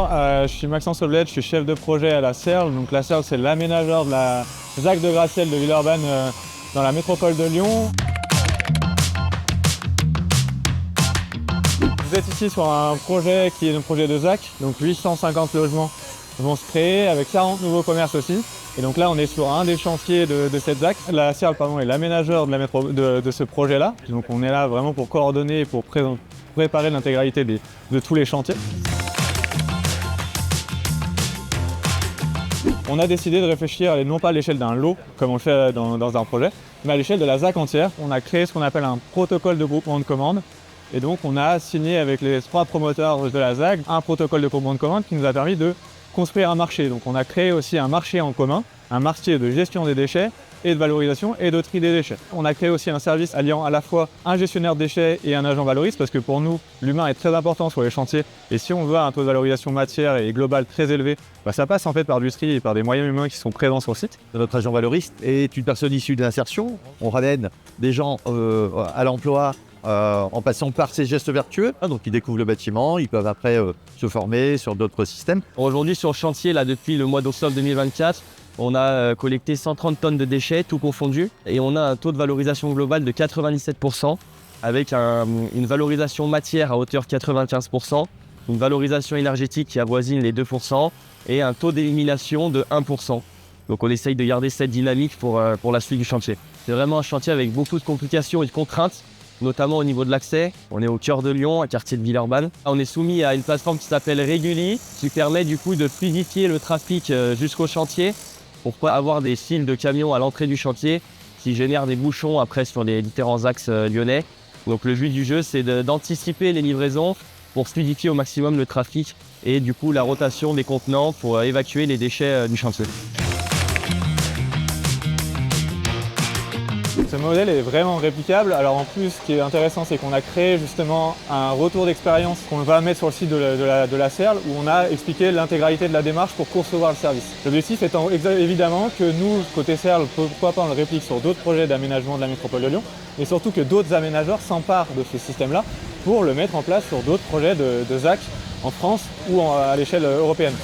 Bonjour, je suis Maxence Oblette, je suis chef de projet à la CERL. Donc la CERL, c'est l'aménageur de la ZAC de Gratte-Ciel de Villeurbanne dans la métropole de Lyon. Vous êtes ici sur un projet qui est un projet de ZAC, donc 850 logements vont se créer avec 40 nouveaux commerces aussi. Et donc là, on est sur un des chantiers de cette ZAC. La CERL est l'aménageur de ce projet-là. Donc on est là vraiment pour coordonner et pour préparer l'intégralité de tous les chantiers. On a décidé de réfléchir non pas à l'échelle d'un lot, comme on le fait dans un projet, mais à l'échelle de la ZAC entière. On a créé ce qu'on appelle un protocole de groupement de commandes. Et donc on a signé avec les 3 promoteurs de la ZAC un protocole de groupement de commandes qui nous a permis de construire un marché. Donc on a créé aussi un marché en commun, un marché de gestion des déchets et de valorisation et de tri des déchets. On a créé aussi un service alliant à la fois un gestionnaire de déchets et un agent valoriste parce que pour nous, l'humain est très important sur les chantiers et si on veut un taux de valorisation matière et global très élevé, ça passe en fait par du tri et par des moyens humains qui sont présents sur le site. Notre agent valoriste est une personne issue de l'insertion. On ramène des gens à l'emploi en passant par ces gestes vertueux. Donc ils découvrent le bâtiment, ils peuvent après se former sur d'autres systèmes. Aujourd'hui sur le chantier, là, depuis le mois d'octobre 2024, on a collecté 130 tonnes de déchets, tout confondu, et on a un taux de valorisation globale de 97%, avec une valorisation matière à hauteur de 95%, une valorisation énergétique qui avoisine les 2%, et un taux d'élimination de 1%. Donc on essaye de garder cette dynamique pour la suite du chantier. C'est vraiment un chantier avec beaucoup de complications et de contraintes, notamment au niveau de l'accès. On est au cœur de Lyon, un quartier de Villeurbanne. On est soumis à une plateforme qui s'appelle Reguli, qui permet du coup de fluidifier le trafic jusqu'au chantier pour pas avoir des files de camions à l'entrée du chantier qui génèrent des bouchons après sur les différents axes lyonnais. Donc le but du jeu, c'est d'anticiper les livraisons pour fluidifier au maximum le trafic et du coup la rotation des contenants pour évacuer les déchets du chantier. Ce modèle est vraiment réplicable. Alors en plus, ce qui est intéressant, c'est qu'on a créé justement un retour d'expérience qu'on va mettre sur le site de la CERL où on a expliqué l'intégralité de la démarche pour concevoir le service. L'objectif étant évidemment que nous, côté CERL, pourquoi pas on le réplique sur d'autres projets d'aménagement de la métropole de Lyon, mais surtout que d'autres aménageurs s'emparent de ce système-là pour le mettre en place sur d'autres projets de ZAC en France ou à l'échelle européenne.